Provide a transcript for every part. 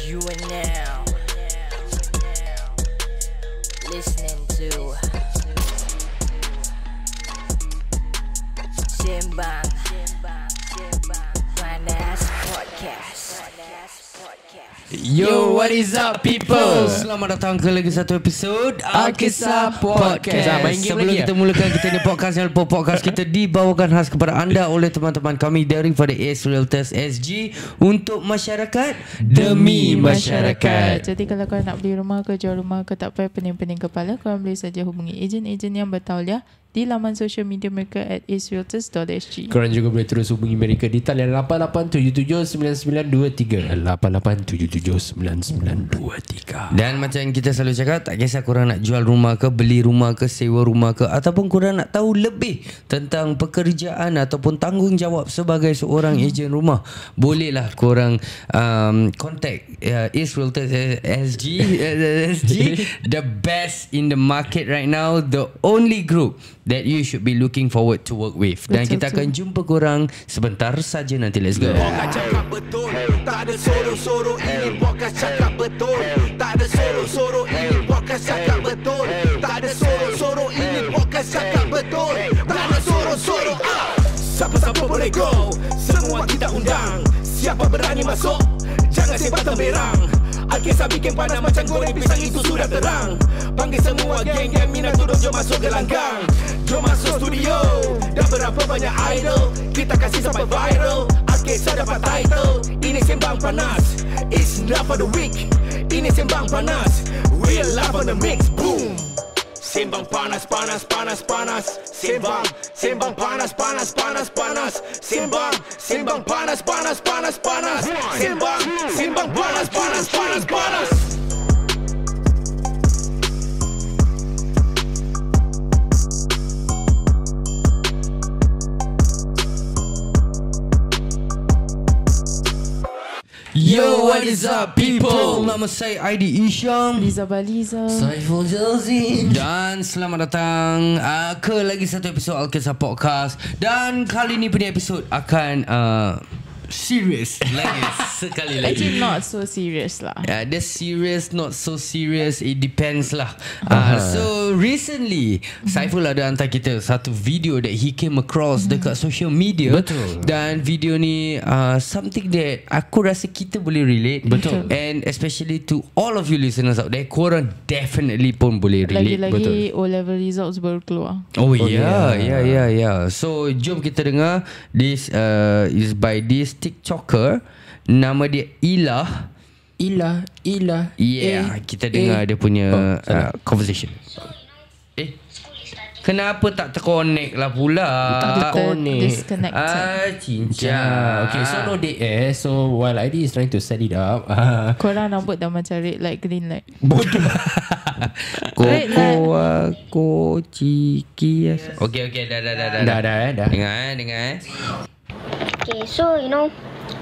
You are now listening to Sembang Panas Podcast. Yo, what is up people? Selamat datang ke lagi satu episod Al-Kisah Podcast. Sebelum kita mulakan, kita ni podcast yang podcast kita dibawakan khas kepada anda oleh teman-teman kami daripada AceRealtorsSg untuk masyarakat Demi masyarakat. Jadi kalau korang nak beli rumah ke jual rumah ke, tak payah pening-pening kepala, korang boleh saja hubungi ejen-ejen yang bertauliah di laman social media mereka at AceRealtorsSg. Korang juga boleh terus hubungi mereka di talian 88779923 88779923. Dan macam yang kita selalu cakap, tak kisah korang nak jual rumah ke, beli rumah ke, sewa rumah ke, ataupun korang nak tahu lebih tentang pekerjaan ataupun tanggungjawab sebagai seorang ejen rumah, bolehlah korang contact AceRealtorsSg the best in the market right now, the only group that you should be looking forward to work with. Dan kita akan jumpa korang sebentar saja nanti. Let's go. Cakap betul, tak ada soro-soro, ini podcast cakap betul. Tak ada soro-soro, ini podcast cakap betul. Tak ada soro-soro, ini podcast cakap betul. Tak ada soro-soro. Siapa-siapa boleh go, semua kita undang. Siapa berani masuk, jangan sebatang berang. Al-Kisah bikin panas macam goreng pisang, itu sudah terang. Panggil semua geng yang minat turun, jom masuk gelanggang. Jom masuk studio, dah berapa banyak idol, kita kasih sampai viral. Al-Kisah dapat title, ini sembang panas. It's not for the weak, ini sembang panas. Real love on the mix, boom. Sembang panas, panas, panas, panas. Sembang, sembang panas, panas, panas, panas. Sembang, sembang panas, panas, panas, panas. Sembang, sembang panas, panas, panas, panas. Yo, what is up people? Nama saya Aidi Isham, Liza Baliza, Saiful Jalzi, dan selamat datang ke lagi satu episod Al-Kisah Podcast. Dan kali ni punya episod akan serious lagi sekali lagi. actually not so serious lah. The serious, not so serious, it depends lah. So recently Saiful ada hantar kita satu video that he came across dekat social media. Betul. Dan video ni something that aku rasa kita boleh relate. Betul. And especially to all of you listeners out there, korang definitely pun boleh relate. Lagi-lagi O-level results baru keluar. Oh yeah. So jom kita dengar. This is by this TikToker. Nama dia Ilah. Yeah, kita dengar dia punya conversation. Kenapa tak terconnect lah pula? Tak terconnect. Disconnected. Cincang. Okay, so no dead air. So while ID is trying to set it up, Korang rambut dah macam red light, green light. bodoh. Koko aku ciki. Okay, dah. Dah. Dengar. Okay, so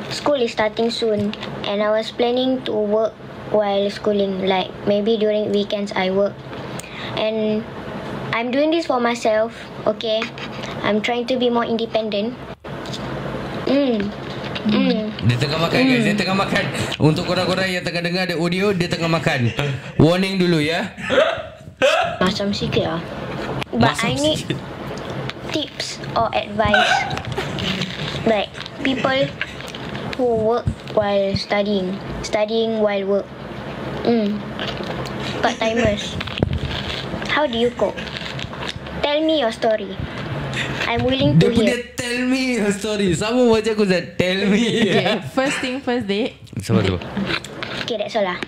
school is starting soon, and I was planning to work while schooling, like maybe during weekends I work, and I'm doing this for myself. Okay, I'm trying to be more independent. Dia tengah makan guys, dia tengah makan. Untuk korang-korang yang tengah dengar ada audio, dia tengah makan. Warning dulu ya. Macam sikit lah, but I need tips or advice, like people who work while studying while work, part-timers. How do you cope? Tell me your story. I'm willing to Dia punya hear. tell me a story. Sama macam aku Zat. Tell me. Okay, first thing first date. Sama tu. Okay, that's all lah.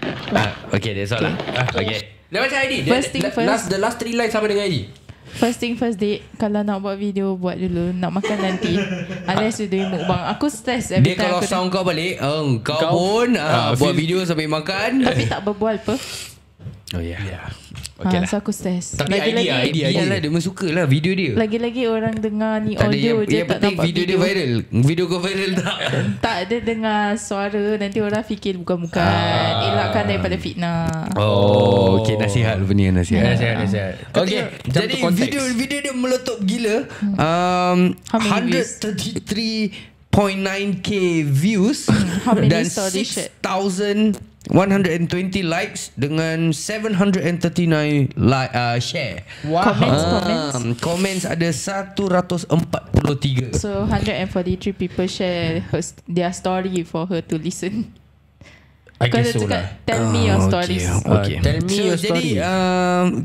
Okay, that's all lah. Okay. Dah macam ID. First thing first. The last 3 lines sama dengan ID. First thing first date, kalau nak buat video, buat dulu. Nak makan nanti. Unless you doing mukbang. Aku stress every Dia time kalau aku sound kau balik, kau pun buat video sambil makan. tapi tak berbual apa. Oh yeah. Okay lah. So aku stress. Tapi Lagi-lagi idea. Iyalah, dia suka lah video dia. Lagi-lagi orang dengar ni Tak ada audio je, yang tak penting nampak video dia viral. Video kau viral tak? Tak ada dengar suara, nanti orang fikir bukan-bukan. Elakkan daripada fitnah. Oh, okay, nasihat lu punya nasihat. Okay, Jump jadi to context. video dia meletup gila. How many views? 133.9k views How many dan saw this shit? 6,000 120 likes dengan 739 share. Comments ada 143. So 143 people share their story for her to listen. I Kau guess dah so cakap, lah. tell me your stories. Okay. Tell me your Jadi story.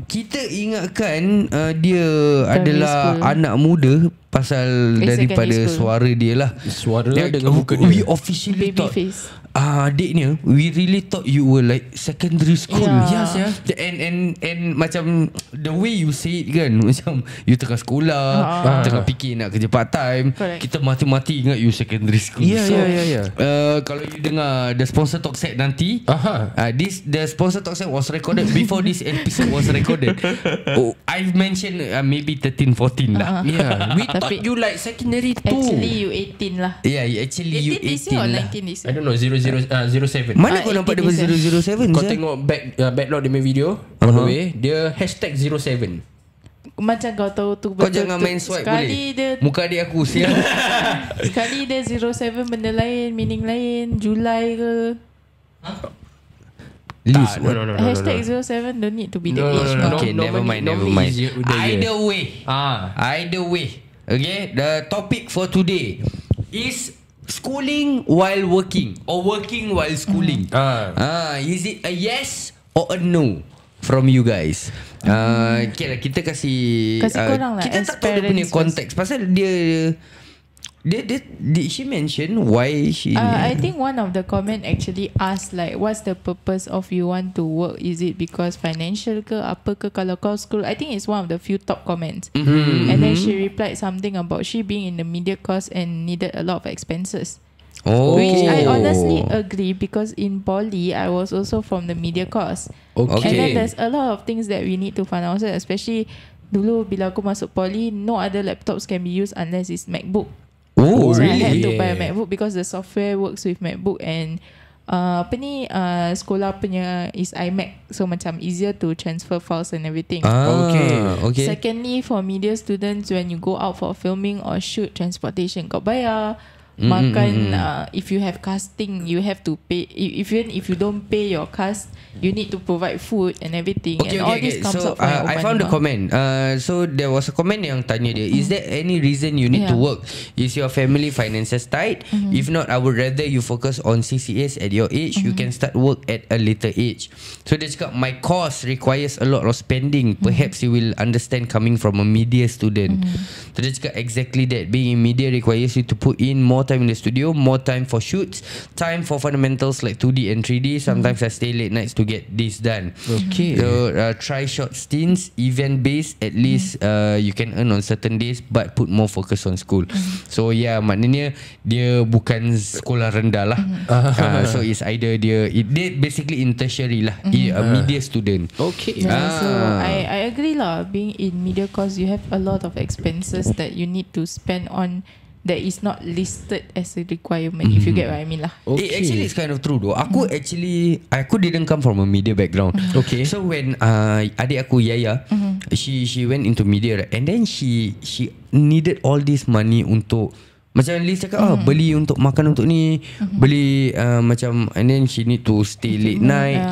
kita ingatkan dia Primary adalah school. anak muda pasal daripada secondary school. suara dia lah. Suara Dia- dengan muka dia. We officially Baby thought face. adiknya, we really thought you were like secondary school. Yeah. Yes, yeah. And macam the way you say it kan, macam you tengah sekolah, tengah fikir nak kerja part time. Correct. Kita mati-mati ingat you secondary school. Yeah, yeah. Kalau you dengar the sponsor talk set nanti, the sponsor talk set was recorded before this episode was recorded. I've mentioned maybe 13, 14 lah. Yeah, we thought Tapi- you like secondary too. Actually you 18 lah. Yeah, actually you 18 this year or 18 lah. 19 this I year? don't know, 07. Mana kau nampak dia 18 007? Kau tengok backlog dia punya video all the way, dia #07. Macam kau tahu tu Kau jangan main swipe sekali boleh? dia Muka adik aku siap. sekali dia 07 benda lain, meaning lain, Julai ke. List. No. Hashtag 07 don't need to be the No, age. no. Okay, never mind. normally is the year. Either way. Okay, the topic for today is schooling while working or working while schooling. Is it a yes or a no from you guys? Okay lah, kita kasih korang lah kita as tak tahu dia punya parents konteks pasal dia did she mention why she I think one of the comment actually asked like, what's the purpose of you want to work? Is it because financial ke apa ke kalau kau school? I think it's one of the few top comments. And then she replied something about she being in the media course and needed a lot of expenses. Which I honestly agree because in poly I was also from the media course. Okay. And then there's a lot of things that we need to fund ourselves, especially dulu bila aku masuk poly, no other laptops can be used unless it's MacBook. Oh, So I had really? to buy a MacBook because the software works with MacBook and sekolah punya is iMac, so macam easier to transfer files and everything. Okay. Secondly, for media students, when you go out for filming or shoot, transportation kau bayar. Makan, if you have casting, you have to pay. Even if you don't pay your cast, you need to provide food and everything. Okay, and all this comes so up from your I own found money the comment. So there was a comment yang tanya dia, is there any reason you need to Yeah. work? Is your family finances tight? If not, I would rather you focus on CCAs at your age. You can start work at a later age. So dia cakap, my course requires a lot of spending. Perhaps you will understand coming from a media student. So dia cakap exactly that. Being in media requires you to put in more time in the studio, more time for shoots, time for fundamentals like 2D and 3D. Sometimes I stay late nights to get this done. Okay. So try short stints, event based. At least you can earn on certain days, but put more focus on school. So yeah, maknanya dia bukan sekolah rendah lah. So it's either dia basically in tertiary lah, a media student. Okay. Yeah, so I agree lah. Being in media course, you have a lot of expenses that you need to spend on that is not listed as a requirement. If you get what I mean lah. Actually it's kind of true though. Aku didn't come from a media background. Okay. So when adik aku Yaya, she went into media, right? And then she needed all this money untuk macam Liz cakap beli untuk makan untuk ni, beli macam, and then she need to stay late night,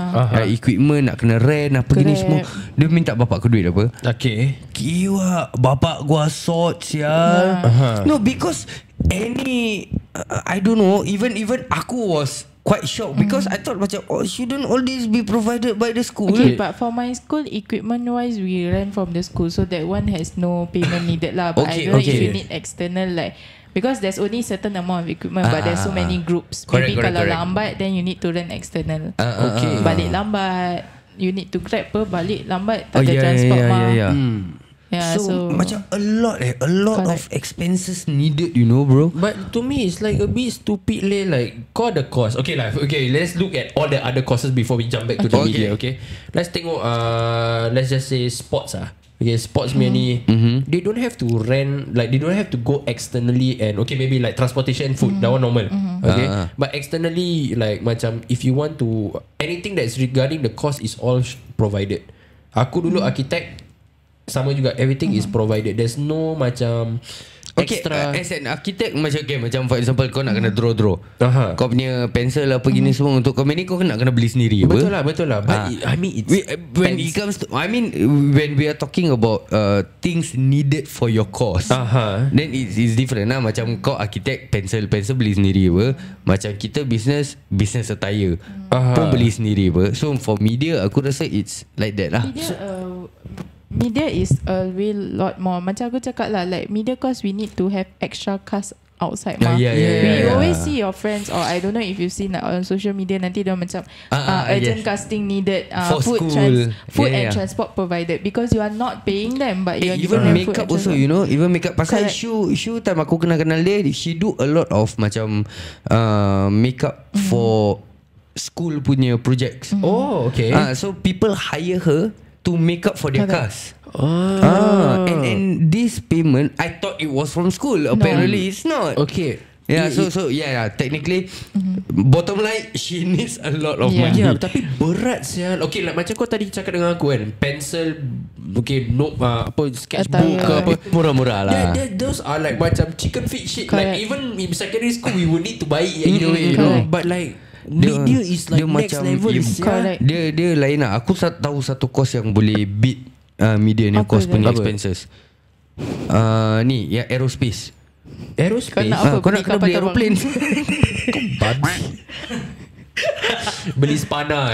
equipment nak kena rent apa gini semua. Dia minta bapak aku duit apa? Okay. Kiwa bapak gua sort sial. No, because I don't know, even aku was quite shocked because I thought macam shouldn't all this be provided by the school? Okay, but for my school, equipment wise, we rent from the school, so that one has no payment needed lah. But I don't know if you need external like. Because there's only certain amount of equipment, but there's so many groups. Correct, Maybe kalau correct. lambat, then you need to rent external. Okay. Balik lambat, you need to grab per. Balik lambat, tak ada transport mah. Yeah, So macam a lot Correct. of expenses needed, you know, bro. But to me, it's like a bit stupid like kau ada course. Okay lah. Okay, let's look at all the other courses before we jump back to the media. Okay, let's tengok. Let's just say sports Okay, sports ni they don't have to rent, like they don't have to go externally and okay maybe like transportation, food, that one normal. Okay, but externally like macam if you want to anything that's regarding the cost is all provided. Aku dulu architect sama juga, everything is provided. There's no macam extra. As an architect macam for example kau nak kena draw. Aha. Kau punya pensel apa gini semua untuk kau ni kau nak kena beli sendiri apa? Betul lah. But I mean it's when it comes to when we are talking about things needed for your course, then it's different lah. Macam kau architect pensel beli sendiri apa. Macam kita business attire pun beli sendiri apa. So for media aku rasa it's like that lah. Media is a real lot more. Macam aku cakap lah, like media course we need to have extra cast outside mah. We always see your friends, or I don't know if you've seen like, on social media nanti dia macam urgent casting needed, food and transport provided, because you are not paying them but you are even giving them makeup food also, you know, even makeup pasal shoe time aku kenal dia, she do a lot of macam makeup for school punya projects. Oh okay. So people hire her to make up for their cast. And this payment I thought it was from school. Apparently it's not. Okay. Yeah, so technically bottom line she needs a lot of money. Yeah, tapi berat sial. Okay, like macam kau tadi cakap dengan aku kan, pencil, okay, apa sketchbook ke apa, murah-murah lah. Those are like macam chicken feed shit. Correct. Like even in secondary school we would need to buy it either way, you know. But like media is like next level. Dia lain lah. Aku tahu satu course yang boleh beat media ni course punya expenses. Ni yang aerospace. Aerospace. Kau nak kena beli aeroplane. Beli spana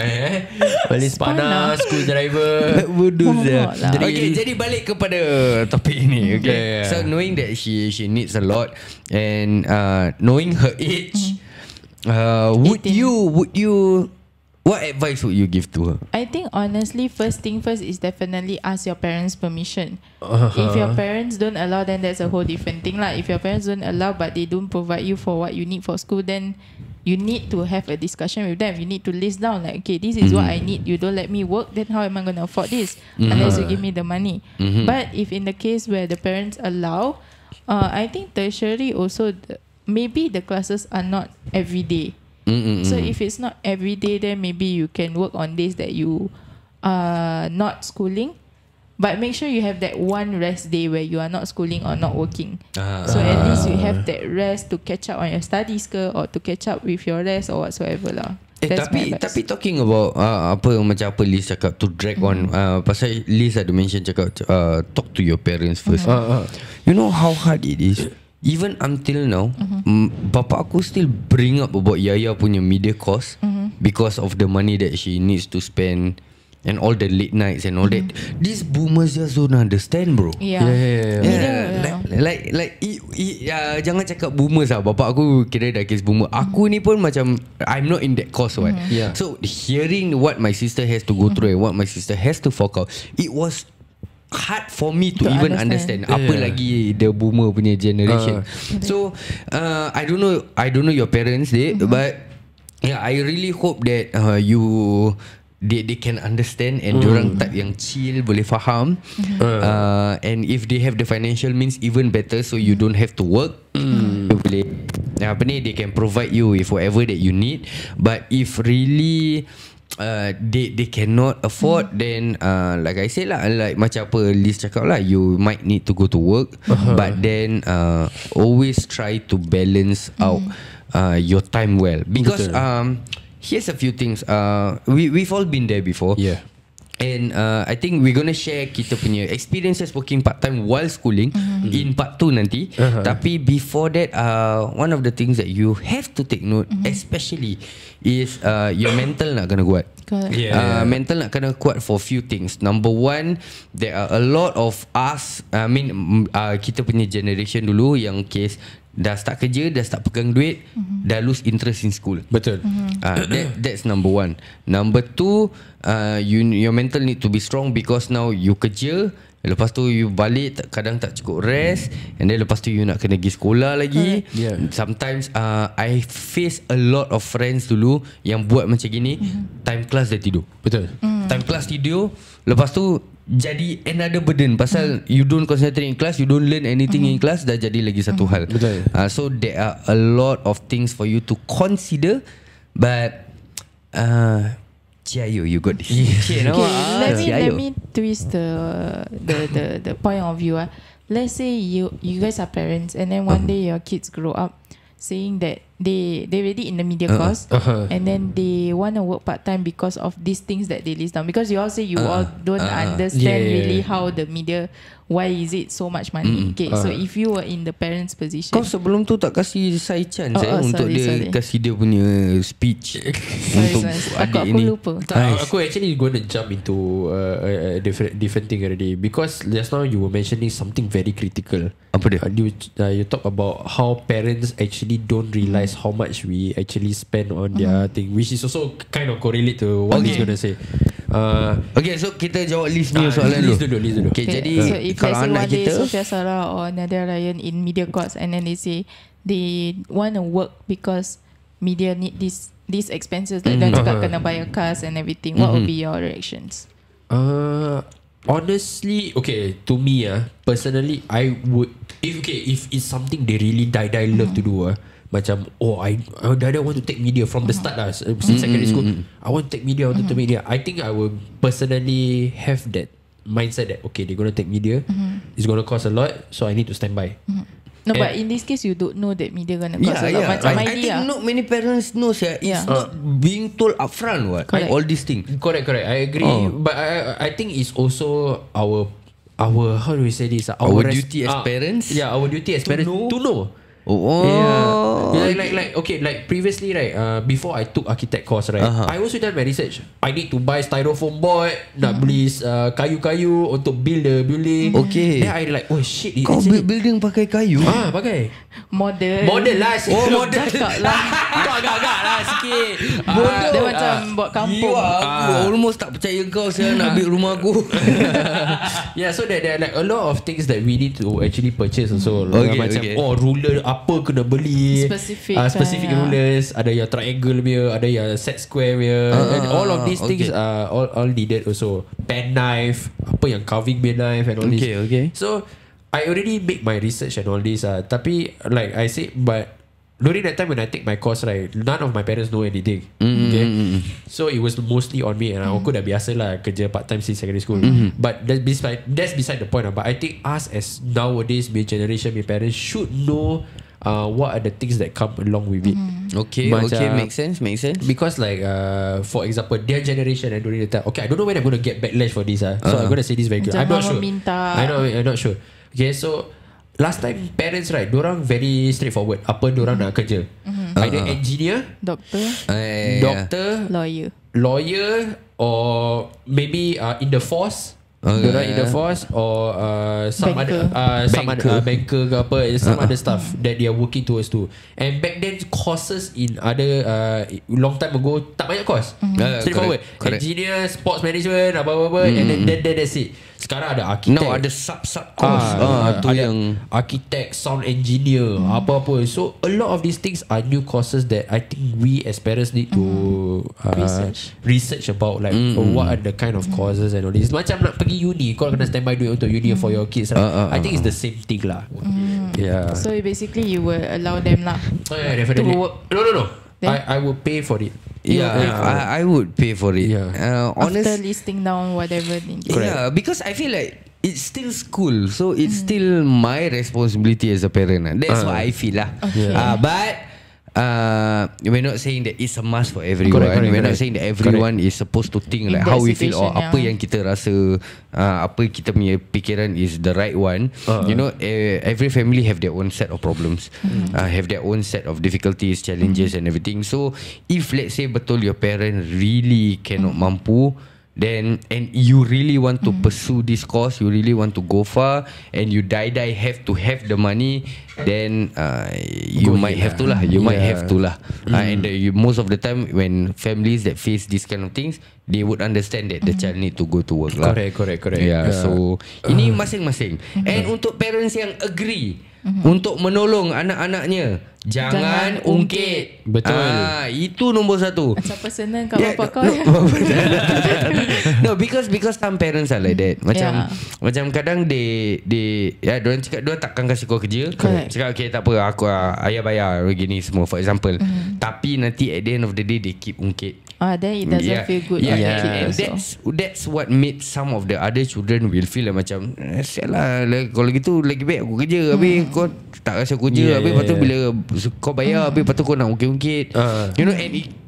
beli spana, screwdriver. Bodoh sia. Drill. Okay, jadi balik kepada topik ini. Okay. So knowing that she needs a lot, and knowing her age, would you what advice would you give to her? I think honestly, first thing first is definitely ask your parents permission. If your parents don't allow, then that's a whole different thing lah. If your parents don't allow but they don't provide you for what you need for school, then you need to have a discussion with them. You need to list down like, okay, this is what I need. You don't let me work, then how am I going to afford this unless you give me the money? But if in the case where the parents allow, I think tertiary also maybe the classes are not every day. So if it's not every day, then maybe you can work on days that you are not schooling, but make sure you have that one rest day where you are not schooling or not working. So at least you have that rest to catch up on your studies or to catch up with your rest or whatsoever lah. Tapi talking about apa Liz cakap to drag on, pasal Liz ada mention cakap talk to your parents first. You know how hard it is. Even until now, bapa aku still bring up about Yaya punya media cost because of the money that she needs to spend and all the late nights and all that. These boomers just don't understand, bro. Jangan cakap boomers lah. Bapa aku kira dah case boomer. Aku ni pun macam I'm not in that course, right? So hearing what my sister has to go through and what my sister has to fork out, it was hard for me to even understand. Apa lagi the boomer punya generation. So I don't know your parents but yeah, I really hope that they can understand and diorang type yang chill, boleh faham. And if they have the financial means, even better, so you don't have to work. Boleh they can provide you with whatever that you need. But if really they cannot afford, then like I said lah, like macam apa Liz cakap lah, you might need to go to work, but then always try to balance out your time well, because here's a few things. We've all been there before. And I think we're gonna share kita punya experiences working part-time while schooling in part 2 nanti. Tapi before that, one of the things that you have to take note, especially is your mental nak kena kuat. Mental nak kena kuat for few things. Number one, there are a lot of us, kita punya generation dulu yang case dah start kerja, dah start pegang duit, dah lose interest in school. Betul. That's number one. Number two, your mental need to be strong, because now you kerja, lepas tu you balik kadang tak cukup rest, and then lepas tu you nak kena pergi sekolah lagi. Sometimes I face a lot of friends dulu yang buat macam gini, time class dah tidur. Betul. Time class tidur, lepas tu jadi another burden pasal you don't concentrate in class, you don't learn anything in class, dah jadi lagi satu hal. Betul. So there are a lot of things for you to consider, but Ciao, you got this. Let me twist the point of view. let's say you guys are parents, and then one day your kids grow up saying that they already in the media course, and then they want to work part time because of these things that they list down. Because you all say you all don't understand really how the media, why is it so much money. Okay, so if you were in the parents position, kau sebelum tu tak kasih saya chance untuk dia kasih dia punya speech untuk adik aku ni. lupa. Aku actually gonna jump into a different thing already, because just now you were mentioning something very critical. Apa dia? You talk about how parents actually don't realize how much we actually spend on their thing, which is also kind of correlate to what he's gonna say. Okay, so kita jawab list ni soalan dulu. Okay, jadi so if kalau let's say anak one day kita Sofia Sarah or Nadia Ryan in media course, and then they say they want to work because media need these expenses, like dan cakap kena bayar khas and everything, what would be your reactions? Honestly, okay, to me personally, I would, if it's something they really die love to do, macam I want to take media from the start lah, since secondary school, I want to take media, I want to take media. I think I will personally have that mindset that okay, they're gonna take media, it's gonna cost a lot, so I need to stand by. No, but in this case you don't know that media gonna cost a lot. Macam I think not many parents know. It's not being told upfront all these things. Correct. I agree, but I think it's also our how do we say this? Our duty as parents. Yeah, our duty as parents to know. Like previously, right, before I took architect course, right, I also done my research. I need to buy styrofoam board, nak beli kayu-kayu untuk build the building. Okay. Then I like, oh shit, kau build building pakai kayu? Pakai model lah. Model lah. Kau agak-agak lah sikit. Dia macam buat kampung. Aku almost tak percaya kau saya nak build rumah aku. Yeah, so there are like a lot of things that we need to actually purchase also. Macam ruler apa kena beli, specific rulers, ada yang triangle punya, ada yang set square punya, and all of these things are all needed also. Pen knife, apa yang carving pen knife and all this. So I already make my research and all this. Tapi like I said, but during that time when I take my course, right, none of my parents know anything. So it was mostly on me, and aku dah biasa lah kerja part time since secondary school. But that's beside the point. But I think us as nowadays, my generation, my parents should know what are the things that come along with it. Okay, makes sense. Because like for example, their generation and during the time, okay, I don't know when I'm going to get backlash for this. So I'm going to say this very clear. I'm not sure. I'm not sure. Okay, so last time parents, right, dorang very straightforward. Apa dorang nak kerja? Either engineer, doctor, lawyer, or maybe in the force. Dorang in the force, or some banker. Other banker ke apa, some other stuff that they are working towards to. And back then courses in other long time ago tak banyak course. Straightforward. Engineer, sports management, apa-apa, and then that's it. Sekarang ada architect. Now ada sub course. Tu yang architect, sound engineer, apa-apa. So a lot of these things are new courses that I think we as parents need to research about, like what are the kind of courses and all this. Macam nak pergi uni, kau kena standby duit untuk uni for your kids, right? I think it's the same thing lah. Yeah. So basically you will allow them lah definitely to work. No. I will pay for it. I would pay for it. After listing down whatever thing. Because I feel like it's still school, so it's still my responsibility as a parent. That's what I feel lah. But we're not saying that it's a must for everyone. We're not saying that everyone is supposed to think like how we feel or apa yang kita rasa, apa kita punya pikiran is the right one. You know, every family have their own set of problems, have their own set of difficulties, challenges and everything. So if let's say betul your parent really cannot mampu, then and you really want to pursue this course, you really want to go far, and you die have to have the money, then you might have to lah. And most of the time when families that face these kind of things, they would understand that the child need to go to work lah. Correct. So ini masing-masing. And untuk parents yang agree, untuk menolong anak-anaknya. Jangan ungkit. Betul. Itu nombor 1. Macam personal kat bapak kau. No, because some parents are like that. Macam kadang they diorang cakap diorang takkan kasih kau kerja. Correct. Cakap okay tak apa, aku ayah bayar begini semua, for example. Tapi nanti at the end of the day they keep ungkit. Then it doesn't feel good. And that's what made some of the other children will feel like macam sialah, kalau gitu lagi baik aku kerja. Habis kau tak rasa aku kerja. Habis lepas tu bila kau bayar, habis lepas tu kau nak ungkit-ungkit. You know,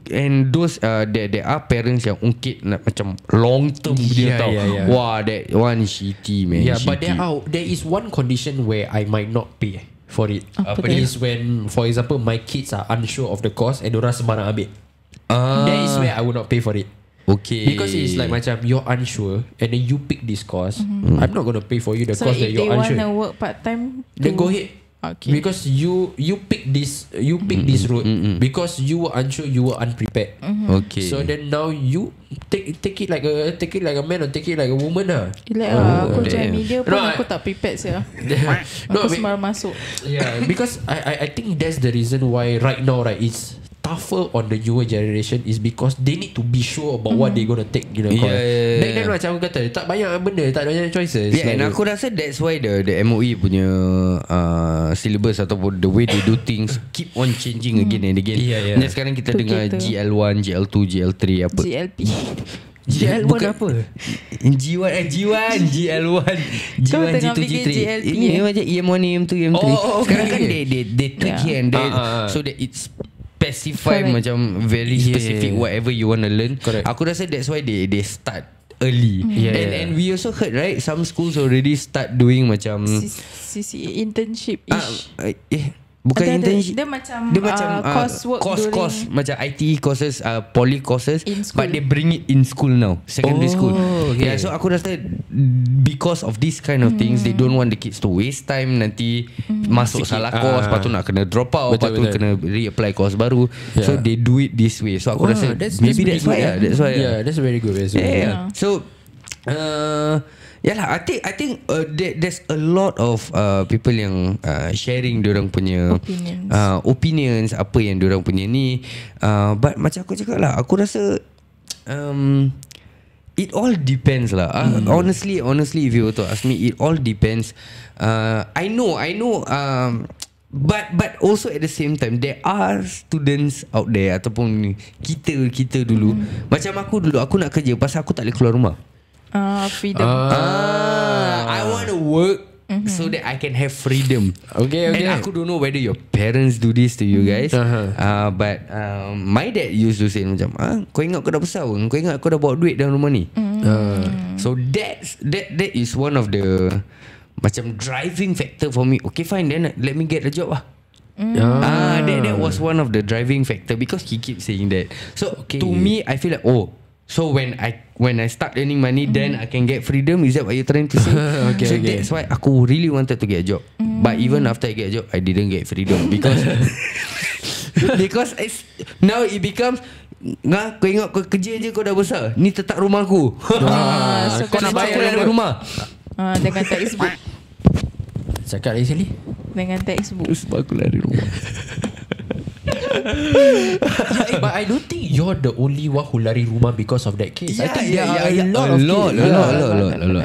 and those there are parents yang ungkit nak macam long term dia tau. Wah, that one shitty, man. Yeah, but there is one condition where I might not pay for it. Apa It is when, for example, my kids are unsure of the cost and diorang sembarang ambil. That is where I would not pay for it. Okay. Because it's like macam you're unsure and then you pick this course. I'm not gonna pay for you the So cost that if you're they want unsure. to work part time, Then go ahead. Okay. Because you pick this route because you were unsure, you were unprepared. Okay. So then now you take it like a man or take it like a woman lah. Like aku join media pun aku tak prepared saya. Aku sembarang masuk. Yeah, because I think that's the reason why right now, right, it's tougher on the newer generation is because they need to be sure about what they gonna take. You know, Back then macam aku kata, tak banyak benda, tak banyak choices. Yeah, and aku rasa that's why the MOE punya syllabus ataupun the way they do things keep on changing again and again. Dan sekarang kita dengar GL1, GL2, GL3 apa? GLP. GL1 apa? G1, GL1, G1, G2, G3. Ini macam EM1, EM2, EM3. Sekarang kan they tweak here and there so that it's specify macam very specific whatever you want to learn. Correct. Aku rasa that's why they start early. And we also heard, right, some schools already start doing macam CCA internship-ish. Bukan internship. Dia macam course macam IT courses, poly courses, but school. they bring it in school now, secondary school. Yeah, so aku rasa because of this kind of things, they don't want the kids to waste time nanti masuk salah course, lepas tu nak kena drop out, lepas tu kena reapply course baru. So they do it this way. So aku rasa maybe that's why. Yeah, that's very good. So yalah, I think there's a lot of people yang sharing diorang punya opinions apa yang diorang punya ni. But macam aku cakap lah, aku rasa it all depends lah. Honestly, if you were to ask me, it all depends. I know. But also at the same time, there are students out there ataupun kita dulu. Macam aku dulu, aku nak kerja pasal aku tak boleh keluar rumah. Freedom. I want to work so that I can have freedom. Okay. And aku don't know whether your parents do this to you guys. But my dad used to say macam, kau ingat kau dah besar pun, kau ingat kau dah bawa duit dalam rumah ni. So that is one of the macam driving factor for me. Okay, fine, then let me get a job lah. That was one of the driving factor because he keeps saying that. So to me, I feel like so when I start earning money, then I can get freedom. Is that what you're trying to say? That's why aku really wanted to get a job. But even after I get a job, I didn't get freedom because now it becomes kau ingat kau kerja je kau dah besar, ni tetap rumah aku. So kau nak bayar dari rumah dengan textbook. Cakap lagi sekali. Dengan textbook. Sebab aku lari rumah. But I don't think you're the only one who lari rumah because of that case. I think there are a lot.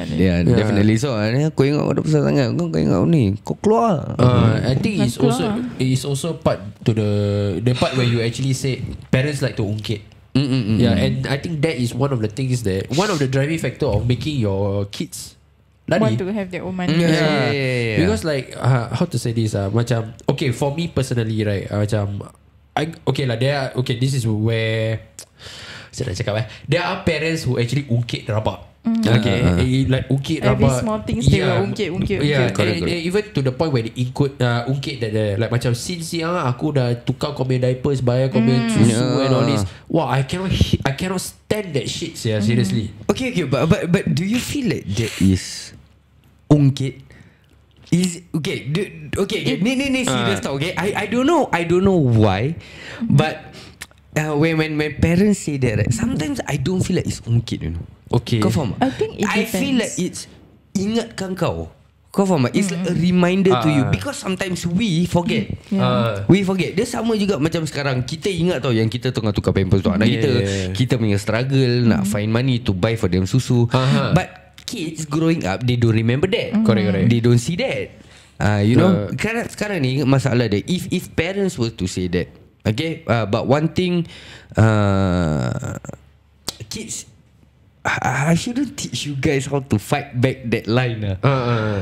Yeah, definitely. So kau ingat kau dah besar sangat, kau ingat kau ni, kau keluar. I think it's also part to the part where you actually say parents like to ungkit. Yeah, and I think that is one of the things that one of the driving factor of making your kids want to have their own money. Yeah. Because like how to say this macam okay, for me personally, right, macam this is where saya nak cakap there are parents who actually ungkit rabak. Like ungkit every rabak. small things they will ungkit. Yeah, correct. Even to the point where they ungkit that like macam since young aku dah tukar kau punya diapers, bayar kau punya susu and all this. Wow, I cannot stand that shit. Seriously. Okay, but do you feel like that is ungkit? Is ni serious tau. Okay, I don't know why, but when my parents say that, right, sometimes I don't feel like it's ungkit, you know. Okay. Kau faham? I think it depends. I feel like it's ingatkan kau Kau faham tak? It's like a reminder to you. Because sometimes we forget. We forget. Dia sama juga macam sekarang. Kita ingat tau yang kita tengah tukar pampers untuk anak kita. Kita punya struggle nak find money to buy for them susu. But kids growing up, they don't remember that. Correct. They don't see that. You know, sekarang ni masalah dia. If parents were to say that, okay, but one thing, kids, I shouldn't teach you guys how to fight back that line.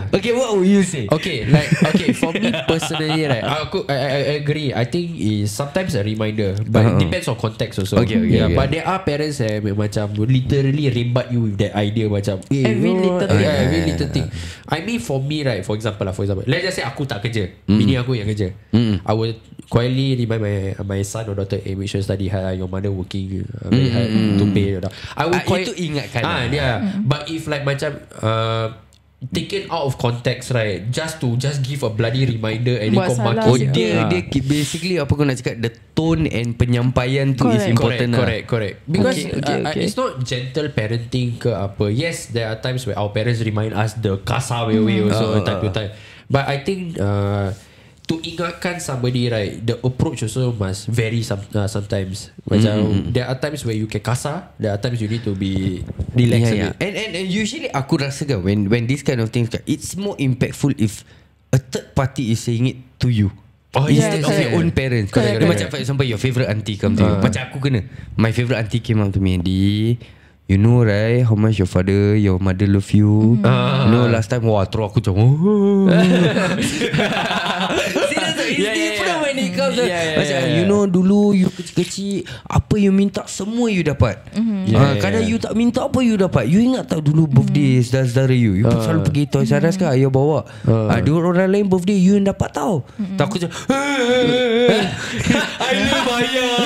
Okay, what would you say? Okay, for me personally, right, I agree. I think is sometimes a reminder, but it depends on context also. Okay. But there are parents macam literally rebut you with that idea macam Every little thing. I mean, for me, right, for example, let's just say aku tak kerja, bini aku yang kerja. I will quietly remind my son or daughter, make sure study hard. Your mother working very hard to pay. I will Itu ingatkan. But if like macam taken out of context, right, just give a bloody reminder and Buat kau salah maki dia basically apa kau nak cakap, the tone and penyampaian tu is important. Correct. Because Okay. it's not gentle parenting ke apa. Yes, there are times where our parents remind us the kasar way also time to time. But I think to ingatkan somebody, right, the approach also must vary sometimes. Macam there are times where you can kasar, there are times you need to be relaxed a bit. And usually aku rasa kan when this kind of things, it's more impactful if a third party is saying it to you. Instead of your own parents. Correct. Macam for example, your favourite auntie come to you. Macam aku kena, my favourite auntie came up to me, Andy, you know right how much your mother love you. You know last time, wah, terus aku macam it's different when it comes to macam you know dulu you kecil-kecil apa you minta semua you dapat. Kadang you tak minta apa you dapat. You ingat tak dulu birthday saudara you selalu pergi Toys R Us kan, ayah bawa. Ada orang lain birthday you yang dapat tahu. Tak aku macam I love ayah.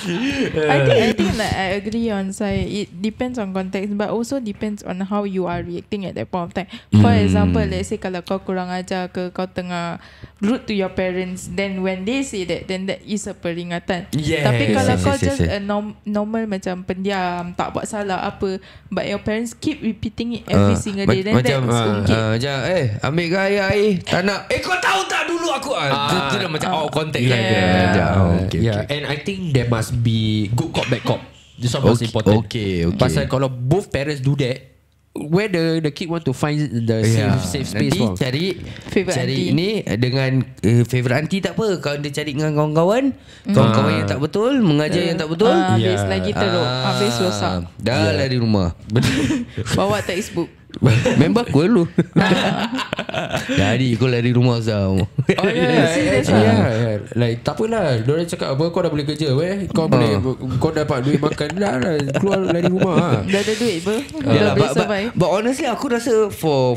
I think like I agree on saya. It depends on context, but also depends on how you are reacting at that point of time. For example, let's say kalau kau kurang ajar ke, kau tengah rude to your parents, then when they say that, then that is a peringatan. Tapi kalau kau just a normal macam pendiam, tak buat salah apa, but your parents keep repeating it every single day, then macam, that's okay. Macam ambil gaya air tak nak. Kau tahu tak dulu aku tu dah macam out of context lah. And I think there must be good cop, bad cop. This one most important. Okay. Pasal kalau both parents do that, where the kid want to find the safe space for? Cari Favourite auntie ni dengan favourite auntie tak apa. Kalau dia cari dengan kawan-kawan, kawan-kawan yang tak betul, mengajar yang tak betul, habis lagi teruk, habis rosak. dah lari rumah. Bawa textbook. Member aku dulu. Jadi kau lari rumah Zau. Like tak apalah, diorang cakap apa, kau dah boleh kerja kau dapat duit makan dah keluar lari rumah. Dah ada duit apa? Dah boleh survive. But honestly aku rasa for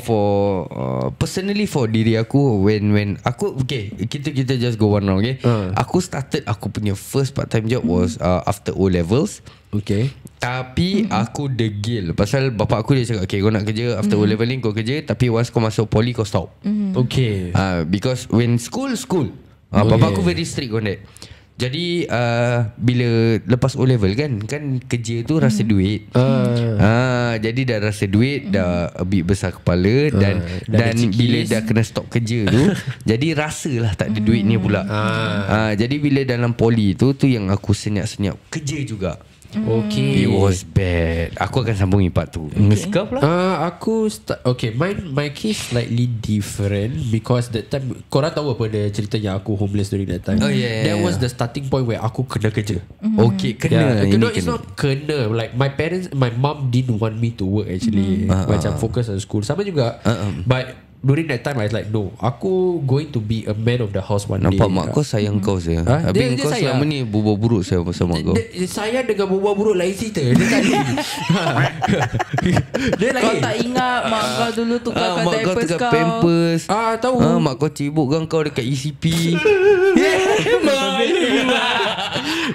personally for diri aku, when aku kita just go one round, okay. Aku started aku punya first part time job was after O levels. Okay. Tapi aku degil pasal bapak aku dia cakap, okay, kau nak kerja after O level ni kau kerja, tapi once kau masuk poly kau stop. Okay. Because when school bapak aku very strict on that. Jadi bila lepas O level kan kerja tu rasa duit. Jadi dah rasa duit, dah a bit besar kepala, dan bila dah kena stop kerja tu jadi rasalah tak ada duit ni pula. Jadi bila dalam poly tu yang aku senyap-senyap kerja juga. Okay. It was bad. Aku akan sambungi part tu. Kau pula? Aku start. Okay, my case slightly different because that time korang tahu apa dia cerita yang aku homeless during that time. That was the starting point where aku kena kerja. Okay, kena. No, it's not kena. Like my mom didn't want me to work actually. Macam focus on school. Sama juga. But during that time I was like, no, aku going to be a man of the house one day. Nampak mak kau sayang kau saya. Habis kau selama ni berbual buruk sama kau. Saya dengan berbual buruk lain cerita. Dia tak ada. Dia Kau tak ingat mak kau dulu tukar mak kau diapers tukar kau? pampers. Tahu. Mak kau cibukkan kau dekat ECP.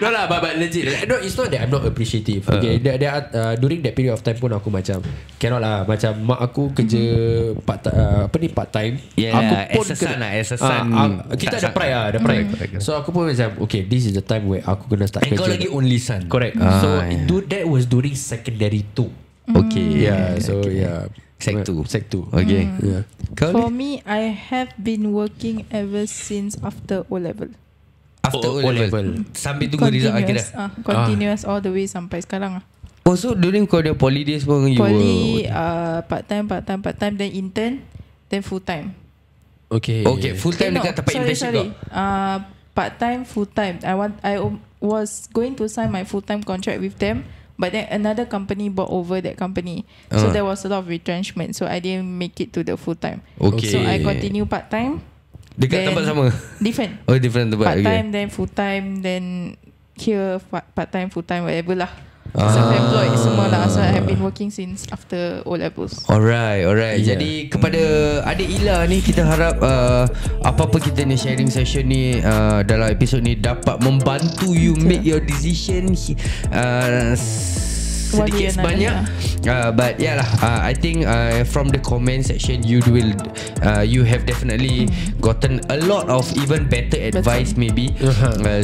No lah, but legit. No, it's not that I'm not appreciative. Okay, there are during that period of time pun aku macam cannot lah. Macam mak aku kerja part time. Aku pun kita ada pride lah, ada pride. So aku pun macam okay, this is the time where aku kena start kerja. Kau lagi only son. Correct. So that was during secondary 2. Okay. Yeah, so yeah. Sec 2. Sec 2. Okay. Yeah. Kau For ni? me, I have been working ever since after O-level. After O-level. Sambil tunggu result akhir dah. Continuous all the way sampai sekarang. Oh, so during kau ada poly days pun you Poly, were... part-time, then intern, then full-time. Okay. Okay, full time dekat tempat internship kau. Part-time, full-time. I was going to sign my full-time contract with them, but then another company bought over that company. So there was a lot of retrenchment. So I didn't make it to the full-time. Okay. So I continue part-time. Dekat then tempat sama? Different. Oh, different tempat. Part-time, then full-time, then here part-time, full-time, whatever lah. Self-employed semua lah. So I have been working since after O-levels. Alright. Jadi kepada adik Ila ni, kita harap apa-apa kita ni sharing session ni dalam episod ni dapat membantu you make your decision sedikit sebanyak. But yeah lah, I think from the comment section you have definitely gotten a lot of even better advice maybe.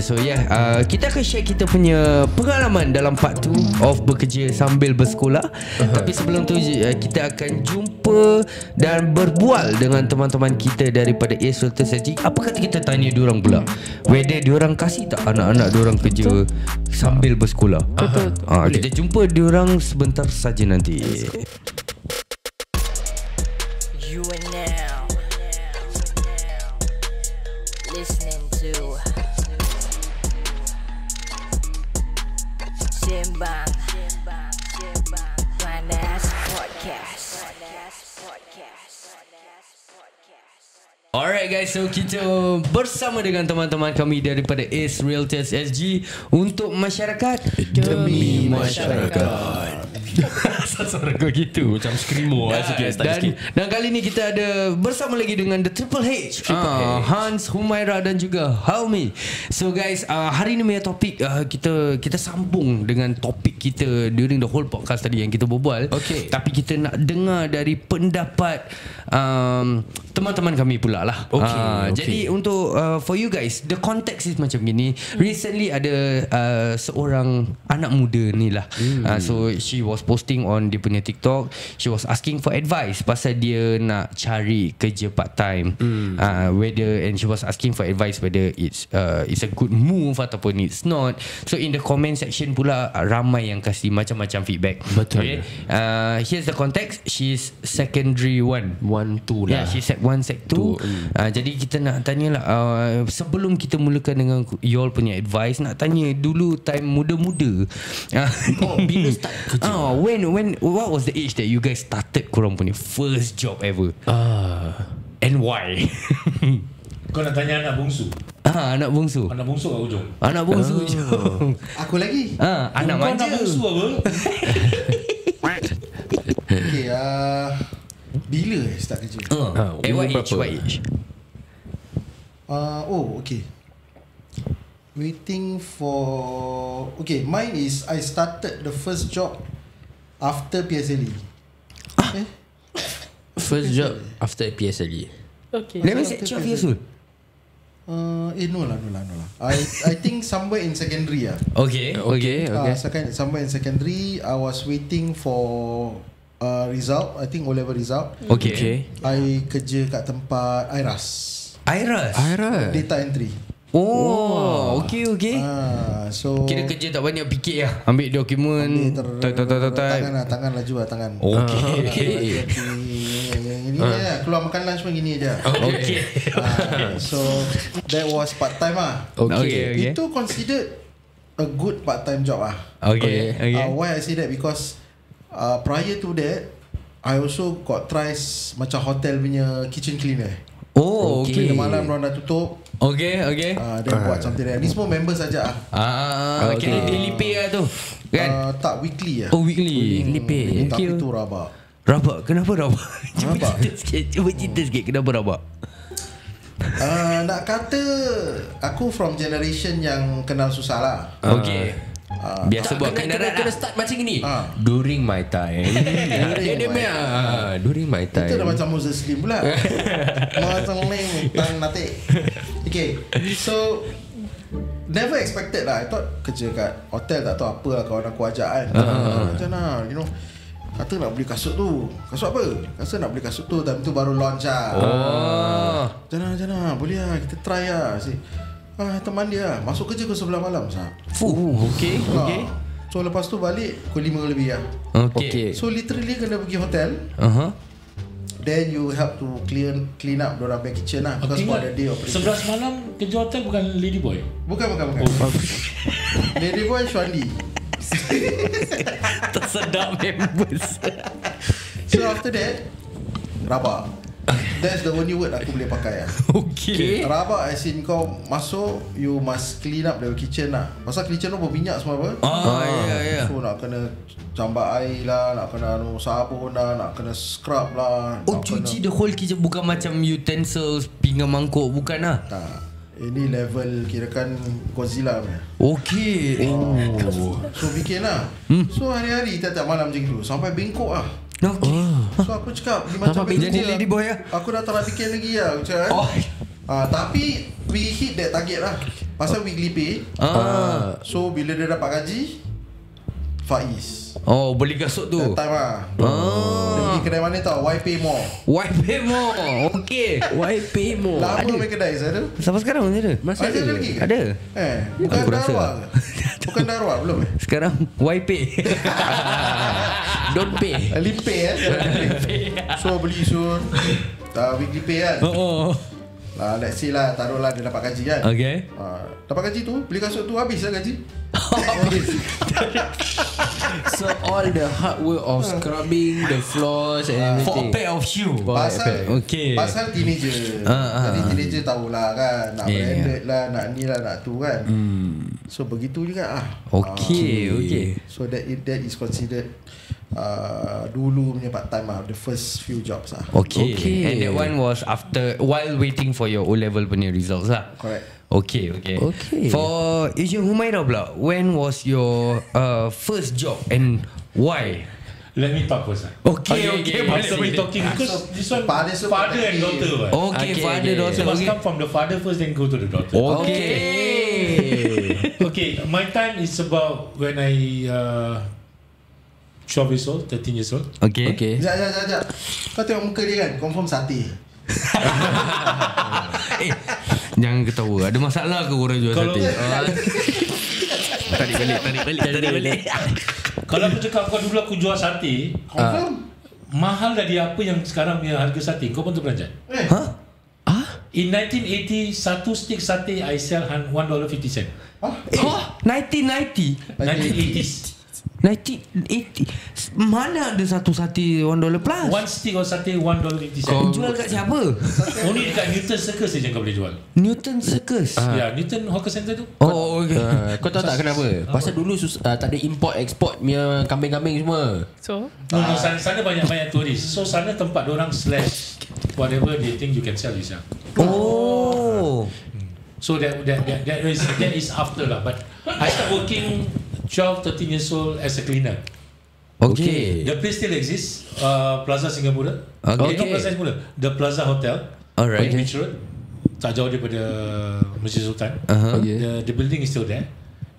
So yeah, kita akan share kita punya pengalaman dalam part 2 of bekerja sambil bersekolah. Tapi sebelum tu kita akan jumpa dan berbual dengan teman-teman kita daripada AceRealtorsSg. Apa kata kita tanya diorang pula, whether diorang kasih tak anak-anak diorang kerja sambil bersekolah. Betul. Kita jumpa diorang sebentar saja nanti. You are now listening to Simbang Banyak Podcast. Alright guys, so kita bersama dengan teman-teman kami daripada AceRealtorsSg untuk masyarakat Demi Masyarakat. Suara kau gitu Macam screamo lah sikit. Dan kali ni kita ada bersama lagi dengan The Triple H, Hans, Humaira dan juga Helmi. So guys, hari ni punya topik kita sambung dengan topik kita during the whole podcast tadi yang kita berbual. Okay. Tapi kita nak dengar dari pendapat teman-teman kami pula lah. Okay. Jadi untuk for you guys, the context is macam gini. Recently ada seorang anak muda ni lah. So she was posting on dia punya TikTok. She was asking for advice pasal dia nak cari kerja part time. And she was asking for advice whether it's a good move ataupun it's not. So in the comment section pula ramai yang kasih macam-macam feedback. Betul. Okay. Here's the context. She's secondary 1. 1, 2 lah. Yeah, she sec 1, sec 2. Jadi kita nak tanya lah, sebelum kita mulakan dengan you all punya advice, nak tanya dulu time muda-muda. Bila start kerja? What was the age that you guys started korang punya first job ever? And why? Kau nak tanya anak bungsu? Anak bungsu. Anak bungsu kat ujung. Anak bungsu hujung. Aku lagi. Anak Kau manja. anak bungsu apa? Okay, bila start kerja? What age? Okay. Waiting for... Okay, mine is I started the first job after PSLE. First job after PSLE. Okay. Let me say 12 years old. No lah. I think somewhere in secondary lah. Okay. Somewhere in secondary, I was waiting for result. I think O-level result. Okay. I kerja kat tempat IRAS. Data entry. Okay. So Kira kerja tak banyak fikir lah. Ambil dokumen, tangan laju lah tangan. Okay. Gini lah, keluar makan lunch pun gini aja. Okay. So that was part time lah. Okay. Itu considered a good part time job lah. Okay. Why I say that, because prior to that I also got tries macam hotel punya kitchen cleaner. Okay. Bila malam orang dah tutup. Okay. Then buat something like that. Ni semua members saja lah. Kira daily pay lah tu kan? Tak, weekly lah. Weekly pay. Tapi tu rabak. Kenapa rabak? Rabak. Cuba cerita sikit kenapa rabak? Nak kata aku from generation yang kenal susah lah. Okay. Biasa buat kendaraan kena start macam ni. During my time. During my time. Itu dah macam Moses Slim pula. Macam Lim Tan Natik. Okay, so never expected lah. I thought kerja kat hotel tak tahu apa lah kawan aku ajak kan. Macam mana, kata nak beli kasut tu. Kasut apa? Kata nak beli kasut tu. Time tu baru launch lah. Jana boleh lah, kita try lah. Teman dia lah. Masuk kerja pukul 11 malam sah. Okay. So lepas tu balik pukul 5 lebih lah. Okay. So literally kena pergi hotel. Then you help to clean up dorang punya kitchen lah. Because for the day operation. 11 malam kerja hotel bukan lady boy. Bukan. Lady boy Shwandi. Tersedap members. So after that, rabak. That's the only word aku boleh pakai lah. Okay. Rabak as in kau masuk, you must clean up the kitchen lah. Pasal kitchen tu berminyak semua apa. Ya. So nak kena cambar air lah, nak kena sabun lah, nak kena scrub lah. Cuci the whole kitchen. Bukan macam utensils, pinggan mangkuk. Bukan lah. Tak. Ini level kirakan Godzilla punya. Okay. So bikin lah. So hari-hari tiap-tiap malam macam tu sampai bengkok lah. Okay. So aku cakap dia macam jadi lady boy lah. Aku dah tak nak bikin lagi lah. Aku cakap tapi we hit that target lah. Pasal weekly pay. So bila dia dapat gaji, Faiz beli kasut tu. that time lah. Dia pergi kedai mana tau? Why pay more? Okay. Why pay more? Lama main kedai saya tu. Sampai sekarang masih ada? Masih ada lagi ke? Ada. Bukan Aku rasa. darwah ke? Bukan darwah belum Sekarang YP. Don't pay. Limpe So beli sun weekly pay kan. Let's say lah, taruhlah dia dapat gaji kan. Okay. Dapat gaji tu, beli kasut tu, habis lah gaji. So all the hard work of scrubbing the floors and everything For a pair of shoe. Pasal teenager. Jadi teenager tahulah kan, nak branded lah, nak ni lah, nak tu kan. So begitu juga lah. Okay. So that is considered dulu punya part time lah, the first few jobs lah. Okay. And that one was after, while waiting for your O-level punya results lah. Correct. Okay. For Agent Humaira pula, when was your first job and why? Let me talk first. Okay. After we talking, because this one father and daughter. Okay, father, daughter. So must come from the father first, then go to the daughter. Okay, my time is about when I 12 years old, 13 years old. Okay. Sekejap. Kau tengok muka dia kan, confirm sate. Jangan ketawa. Ada masalah ke orang jual sate? Tarik balik. Kalau aku cakap kau dulu aku jual sate, Confirm. mahal dari apa yang sekarang punya harga sate, kau pun terperanjat. In 1980, satu stick sate I sell $1.50. 1990? 1980s. 1980. Mana ada satu sate $1 plus? One stick of sate $1.50. Jual kat siapa? Only dekat Newton Circus saja kau boleh jual. Newton Circus. Ya, Newton Hawker Center tu. Okay. Kau tahu tak kenapa? Pasal dulu tak ada import export punya kambing-kambing semua. So No, sana banyak turis. So sana tempat orang slash whatever they think you can sell yourself. So that is after lah. But I start working 12-13 years old as a cleaner. Okay. The place still exists, Plaza Singapura. Okay. Not Plaza Singapura, the Plaza Hotel. Alright. Beach Road. Tak jauh daripada Masjid Sultan. The building is still there.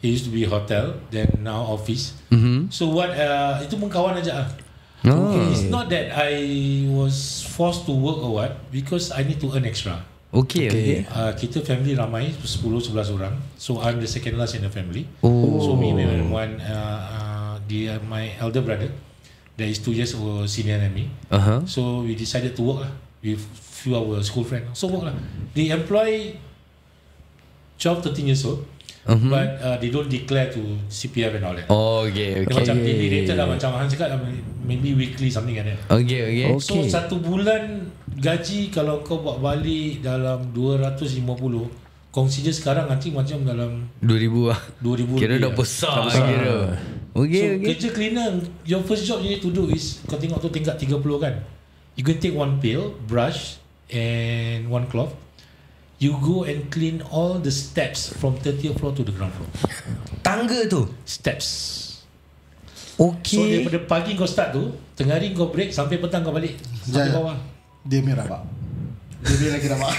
It used to be hotel, then now office. So what? Itu pun kawan aja. It's not that I was forced to work or what, because I need to earn extra. Okay. Kita family ramai 10-11 orang. So I'm the second last in the family. So me and one my elder brother that is 2 years senior than me. So we decided to work lah with few our school friends. So work lah. They employ 12-13 years old, but they don't declare to CPF and all that. Okay. Macam daily rated lah, macam Han cakap, maybe weekly something like that. Okay. So satu bulan gaji kalau kau buat balik dalam 250, consider sekarang nanti macam dalam 2000 lah. 2000 Kira dah lah. besar kira. Okay. Kerja cleaner, your first job you need to do is, kau tengok tu tingkat 30 kan, you can take one pail, brush and one cloth. You go and clean all the steps from 30th floor to the ground floor. Tangga tu? Steps. Okay. So daripada pagi kau start tu, tengah hari kau break, sampai petang kau balik sampai bawah. Dia merah pak. Dia lagi rabak.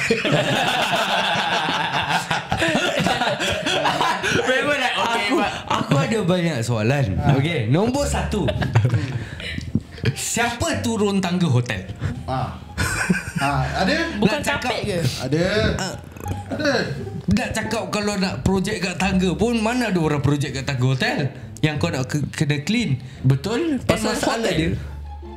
Aku ada banyak soalan. Okay, nombor 1. Siapa turun tangga hotel? Ada? Bukan Nak cakap- capek ke? Ada. Ada. Nak cakap kalau nak projek kat tangga pun, mana ada orang projek kat tangga hotel yang kau nak kena clean. Betul. Pasal masalah dia,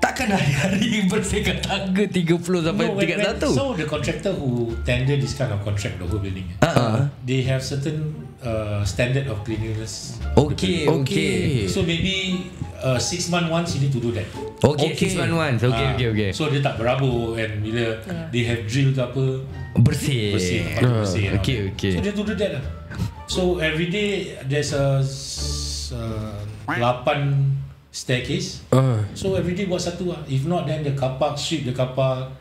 takkan hari-hari bersihkan tangga 30 sampai 31. So the contractor who tender this kind of contract, the whole building, they have certain standard of cleanliness. Okay. So maybe 6 months once you need to do that. Okay. 6 months once. Okay. So dia tak berabuk, and bila they have drill ke apa, Bersih. tempat tu bersih. and all Okay. that. So dia to do that lah. So every day there's a 8 staircase. So every day buat satu lah. If not, then the car park, sweep the car park.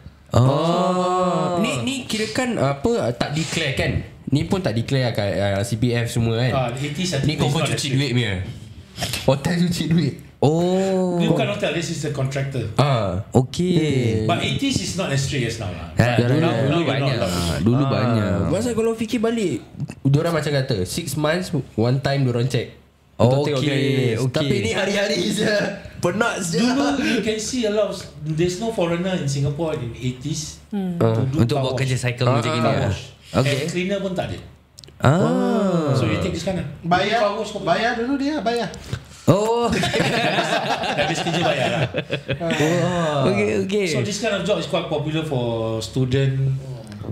Ni kirakan apa, tak declare kan? Ni pun tak declare kat CPF semua kan? 80s, I Ni think kau it's not cuci that duit punya. Hotel cuci duit. This bukan hotel, this is the contractor. Okay. But 80s is not as strict as now lah. Dulu Now you're banyak. not allowed. Dulu banyak. Pasal kalau fikir balik, diorang macam kata 6 months one time diorang check. Untuk tengok cleanliness. Tapi ni hari-hari je. Penat je. Dulu you can see a lot of, there's no foreigner in Singapore in 80s to do Untuk car buat wash. kerja cycle macam gini Car lah. wash. Okay. And cleaner pun tak ada. So you take this kind of Bayar. car wash, Bayar dulu dia, bayar. habis kerja bayar lah. Okay. So this kind of job is quite popular for student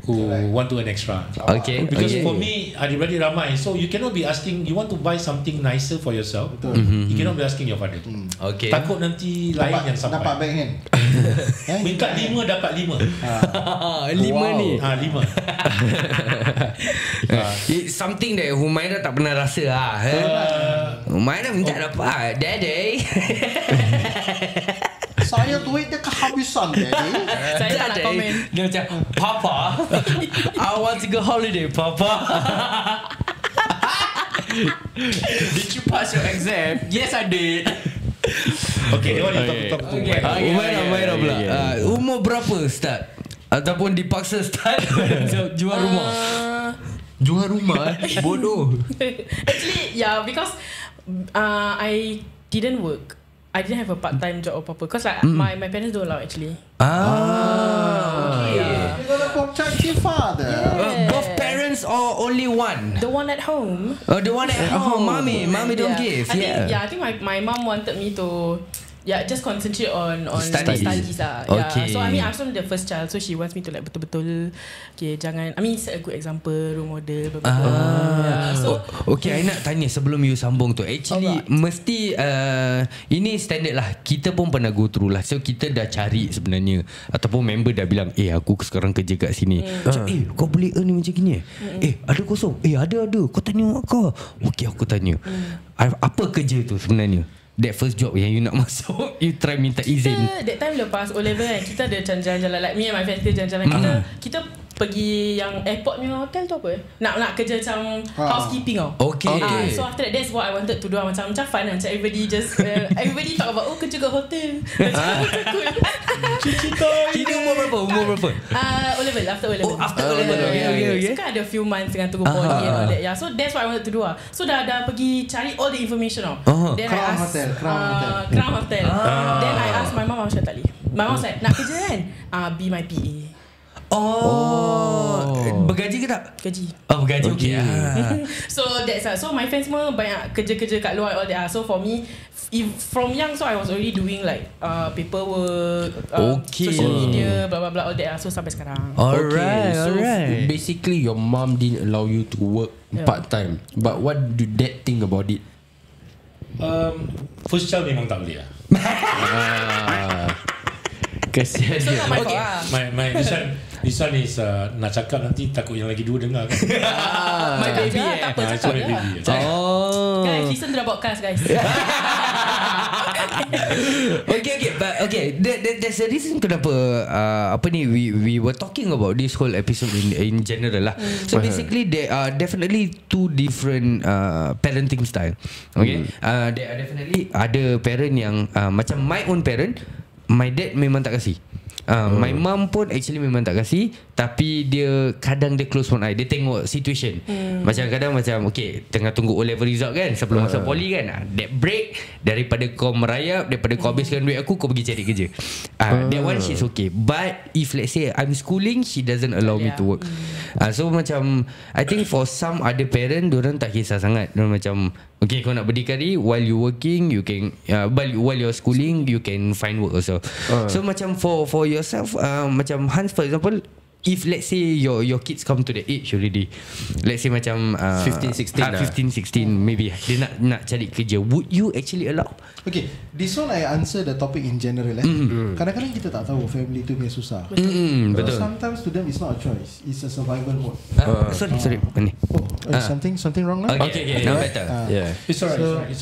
who want to earn extra. Okay. Because Okay. for me, adik-beradik ramai, so you cannot be asking, you want to buy something nicer for yourself, you cannot be asking your father. Okay. Takut nanti lain yang Dapat sampai. back hand. Minta 5 dapat 5. 5 ni. 5. It's something that Humaira tak pernah rasa lah. Humaira minta dapat. Daddy. Saya duit dia kehabisan jadi. Saya tak nak komen. Dia macam, Papa, I want to go holiday, Papa. Did you pass your exam? Yes, I did. Okay, what you talk to? Humaira pula. Umur berapa start? Ataupun dipaksa start jual rumah? Jual rumah bodoh. Actually, yeah, because I didn't work. I didn't have a part-time job or apa-apa. Because like my parents don't allow actually. Okay. You gotta protect your father. Both parents or only one? The one at home. The one at home. Mommy don't give. I think my mom wanted me to just concentrate on Studies. studies lah. Okay. So I mean I'm still the first child, so she wants me to like betul-betul jangan, I mean set a good example, role model, blah, blah, blah. So okay, I nak tanya sebelum you sambung tu. Actually mesti ini standard lah. Kita pun pernah go through lah. So kita dah cari sebenarnya, ataupun member dah bilang, aku sekarang kerja kat sini. Macam, kau boleh earn ni macam gini ada kosong? Ada. Kau tanya mak kau. Okay, aku tanya. Apa kerja tu sebenarnya? That first job yang you nak masuk, you try minta izin. That time lepas O-level kan, kita ada jalan-jalan, like me and my friends kita jalan-jalan. Kita pergi yang airport punya hotel tu apa? Nak kerja macam housekeeping tau. Okay. So after that, that's what I wanted to do. Macam fun lah. Macam everybody just everybody talk about kerja kat hotel. Macam cool. Ini umur berapa? O-level, after O-level. After O-level. Okay. So kan ada few months dengan tunggu poly and all that. So that's what I wanted to do lah. So dah pergi cari all the information tau. Then I ask Crown Hotel. Then I ask my mom, macam tak boleh. My mom was like, nak kerja kan? Be my PA. Bergaji ke tak? Gaji. Bergaji. Okay. So that's so my friends semua banyak kerja-kerja kat luar all that. So for me, from young, so I was already doing like paperwork, social media, blah blah blah all that. So sampai sekarang. Alright. Basically your mom didn't allow you to work part time. But what do dad think about it? First child memang tak boleh lah. Kesian So dia. not my fault lah. My this one is nak cakap nanti takut yang lagi 2 dengar kan. My baby tak apa It's cakap my lah. baby. Guys, listen to the podcast guys. Okay, but okay, there's a reason kenapa we were talking about this whole episode in general lah. So basically there are definitely 2 different parenting style. Okay, there are definitely ada parent yang macam my own parent, my dad memang tak kasi. My mum pun actually memang tak kasi, tapi dia kadang dia close one eye. Dia tengok situation. Macam kadang macam okay, tengah tunggu O-level result kan, sebelum masuk poly kan, that break, daripada kau merayap, daripada kau habiskan duit aku, kau pergi cari kerja. That one she's okay. But if let's say I'm schooling, she doesn't allow me to work. So macam I think for some other parent, diorang tak kisah sangat. Diorang macam okay, kau nak berdikari while you working, you can while you're schooling, you can find work also. So macam for yourself, macam Hans for example, if let's say your kids come to the age already, let's say macam 15, 16 maybe dia nak cari kerja, would you actually allow? Okay, this one I answer the topic in general. Kadang-kadang kita tak tahu family tu punya susah. Betul. Sometimes to them it's not a choice, it's a survival mode. Sorry ni. Something wrong now? Okay, now better. It's alright.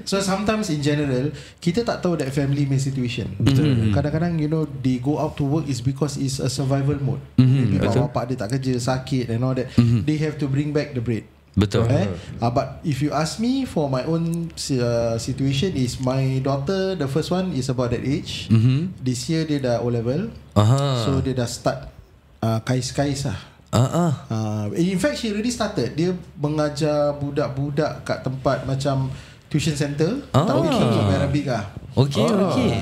So sometimes in general kita tak tahu that family punya situation. Kadang-kadang they go out to work is because it's a survival mode. Maybe bapak dia tak kerja, sakit and all that. They have to bring back the bread. Betul. But if you ask me, for my own situation is my daughter, the first one is about that age. This year dia dah O-level. So dia dah start kais-kais lah. In fact she already started. Dia mengajar budak-budak kat tempat macam tuition center. Tapi Arabic lah. Okay.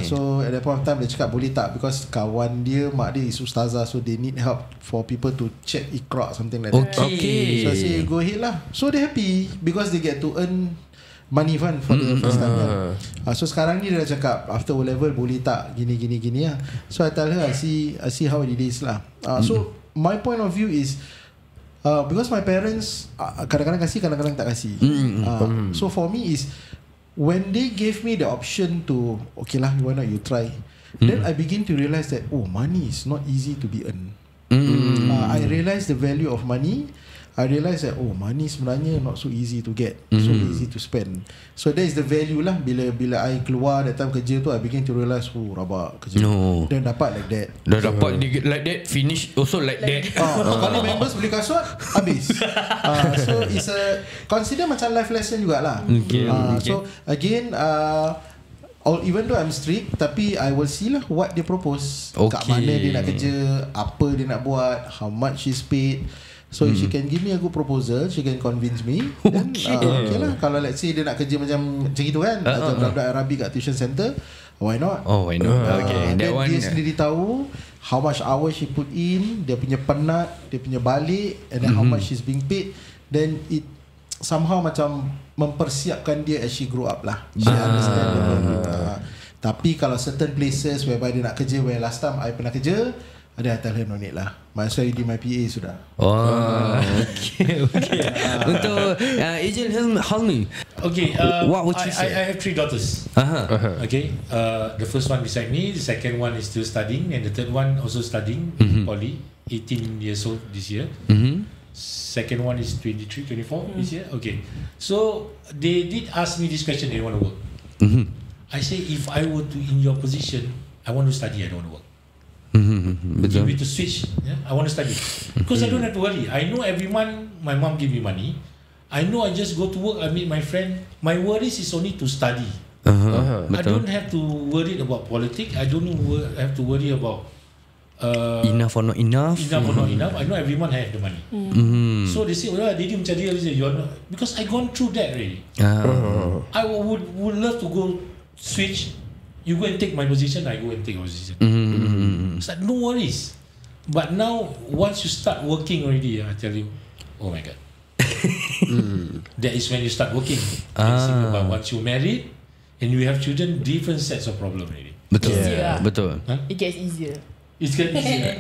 So at that point of time dia cakap boleh tak, because kawan dia, mak dia is ustazah, so they need help for people to check Iqra, something like that. Okay. So I say go ahead lah. So they happy because they get to earn money fund for the first time. So sekarang ni dia dah cakap after O-level boleh tak gini lah. So I tell her I see how it is lah. So my point of view is because my parents kadang-kadang kasih, kadang-kadang tak kasih. So for me is when they gave me the option to okay lah, why not you try, then I begin to realize that money is not easy to be earned. I realize the value of money. I realize that money sebenarnya not so easy to get, so easy to spend. So that is the value lah. Bila I keluar that time kerja tu, I begin to realize rabak kerja. Dan dapat like that. Dah dapat like that, finish also like that. Kalau members beli kasut habis. So it's a consider macam life lesson jugalah. So again even though I'm strict, tapi I will see lah what they propose. Kat mana dia nak kerja, apa dia nak buat, how much is paid. So if she can give me a good proposal, she can convince me, then okay lah. Kalau let's say dia nak kerja macam itu kan, budak-budak Arabic kat tuition center, why not? Why not? Okay, that one dia sendiri tahu how much hours she put in, dia punya penat, dia punya balik, and then how much she's being paid. Then it somehow macam mempersiapkan dia as she grow up lah. She understand the value. Tapi kalau certain places whereby dia nak kerja, where last time I pernah kerja, ada tell her no need lah. Might as well you do my PA sudah. Okay. Untuk Agent Hartanah. Okay, what would you say? I have 3 daughters. Okay, the first one beside me, the second one is still studying, and the third one also studying poly, 18 years old this year. Second one is 23, 24 this year. Okay, so they did ask me this question, they want to work. I say if I were to in your position, I want to study, I don't want to work. Give me to switch, I want to study because I don't have to worry. I know every month my mom give me money. I know I just go to work, I meet my friend. My worries is only to study. I don't have to worry about politics. I don't have to worry about enough or not enough. I know every month I have the money. So they say, Didi macam dia, you're not, because I gone through that already. I would love to go switch. You go and take my position, I go and take your position. It's like no worries. But now, once you start working already, I tell you, oh my God. That is when you start working. But once you married and you have children, different sets of problems already. Betul. Betul. It gets easier. It's getting easier.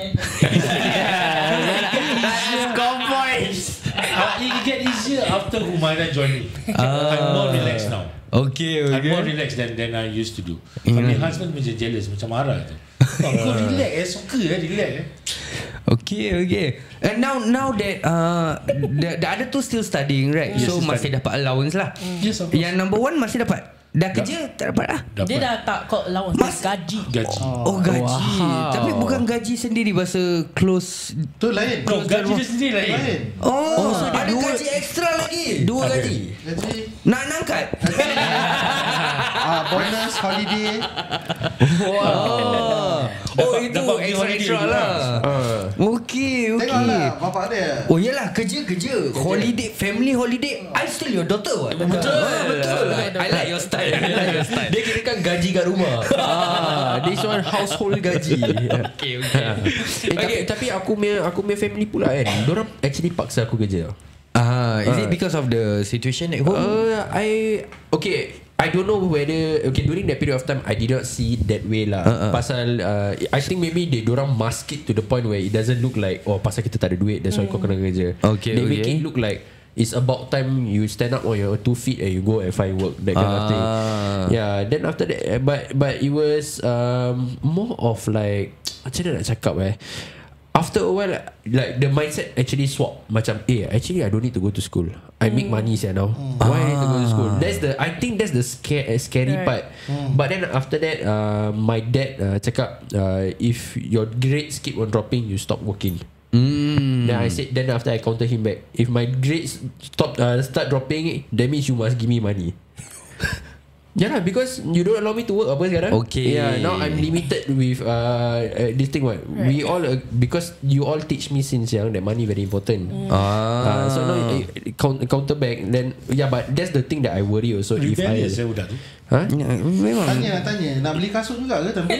It get easier after Humaira joined me. I'm more relaxed now. Okay. I'm more relaxed than I used to do. My husband macam jealous, macam marah tu. Kau relax, suka relax. Okay. And now that the other two still studying, right? Yes, so masih dapat allowance lah. Yes, of course. Yang number 1 masih dapat. Dah kerja tak dapat lah. Dia dah tak call allowance, gaji. Gaji. Tapi bukan gaji sendiri, bahasa close tu lain. Gaji dia sendiri lain. So ada gaji ekstra lagi. 2 gaji. Nak angkat. Bonus holiday. extra lah. Okay. Tengoklah bapak dia. Oh yalah, kerja. Holiday, family holiday. I still your daughter what? Betul. I like your style. Dia kira kan gaji kat rumah. This one household gaji. Okay. Tapi aku punya family pula kan, diorang actually paksa aku kerja. Is it because of the situation at home? I don't know whether during that period of time I did not see it that way lah. Pasal I think maybe diorang mask it to the point where it doesn't look like pasal kita tak ada duit, that's why kau kena kerja. They make it look like it's about time you stand up on your 2 feet and you go and find work, that kind of thing. Yeah. Then after that, but it was more of like, macam mana nak cakap after a while, like the mindset actually swap. Macam actually I don't need to go to school, I make money now. Why I need to go to school? I think that's the scary part. But then after that, my dad cakap, if your grades keep on dropping, you stop working. Then I said, then after I counter him back, if my grades start dropping, that means you must give me money. Yeah lah, because you don't allow me to work apa sekarang. Okay. Yeah, now I'm limited with this thing what. We all because you all teach me since young that money very important. So now counter back, then but that's the thing that I worry also. If I budak tu. Memang Tanya nak beli kasut juga ke tapi?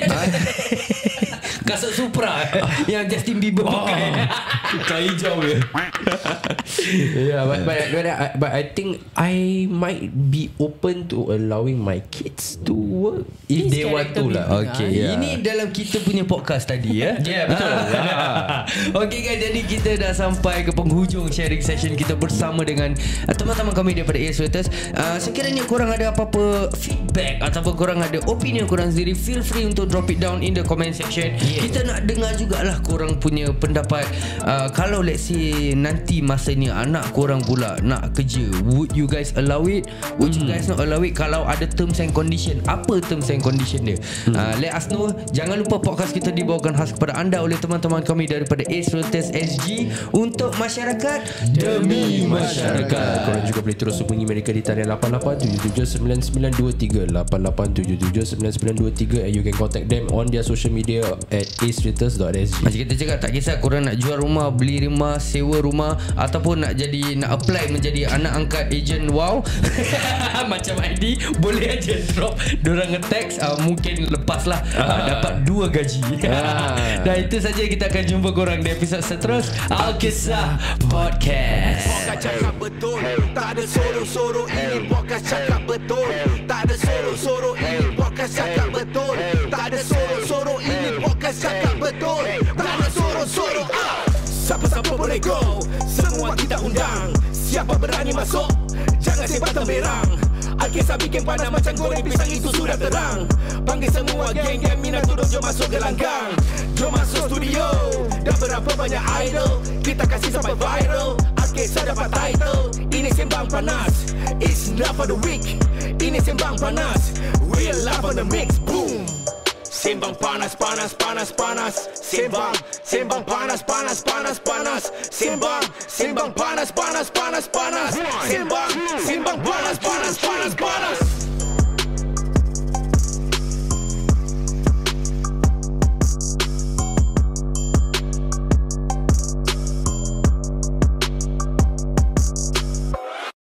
Kasut Supra yang Justin Bieber pakai. Kain hijau je. Yeah, but I think I might be open to allowing my kids to work if they want to lah. Okay, ini dalam kita punya podcast tadi ya. Yeah, betul. Okay guys, jadi kita dah sampai ke penghujung sharing session kita bersama dengan teman-teman kami daripada AceRealtors. Sekiranya korang ada apa-apa feedback ataupun korang ada opinion korang sendiri, feel free untuk drop it down in the comment section. Kita nak dengar jugalah korang punya pendapat. Kalau let's say nanti masanya anak korang pula nak kerja, would you guys allow it? Would you guys not allow it? Kalau ada terms and condition, apa terms and condition dia? Let us know. Jangan lupa podcast kita dibawakan khas kepada anda oleh teman-teman kami daripada AceRealtorsSg untuk masyarakat, demi masyarakat. Korang juga boleh terus hubungi mereka di talian 88779923 88779923 and you can contact them on their social media at acerealtors.sg. Macam kita cakap, tak kisah korang nak jual rumah, beli rumah, sewa rumah, ataupun nak apply menjadi anak angkat agent macam ID, boleh aja drop dorang nge-text, mungkin lepas lah dapat 2 gaji. Dan itu saja, kita akan jumpa korang di episod seterus Al-Kisah Podcast. Podcast cakap betul, tak ada soro-soro, ini podcast cakap betul. Tak ada soro-soro, ini podcast cakap betul. Tak ada soro-soro, ini podcast cakap betul. Tak ada soro-soro. Siapa-siapa boleh go, semua kita undang. Siapa berani masuk, jangan sebat temberang. Al-Kisah bikin panas macam goreng pisang, itu sudah terang. Panggil semua geng-geng minat turun, jom masuk ke langgang. Jom masuk studio, dah berapa banyak idol, kita kasih sampai viral. Al-Kisah dapat title, ini sembang panas. It's not for the weak, ini sembang panas. Real love on the mix, boom. Sembang panas, panas, panas, panas. Sembang panas, panas, panas, panas. Sembang panas, panas, panas, panas. Sembang panas, panas, panas, panas.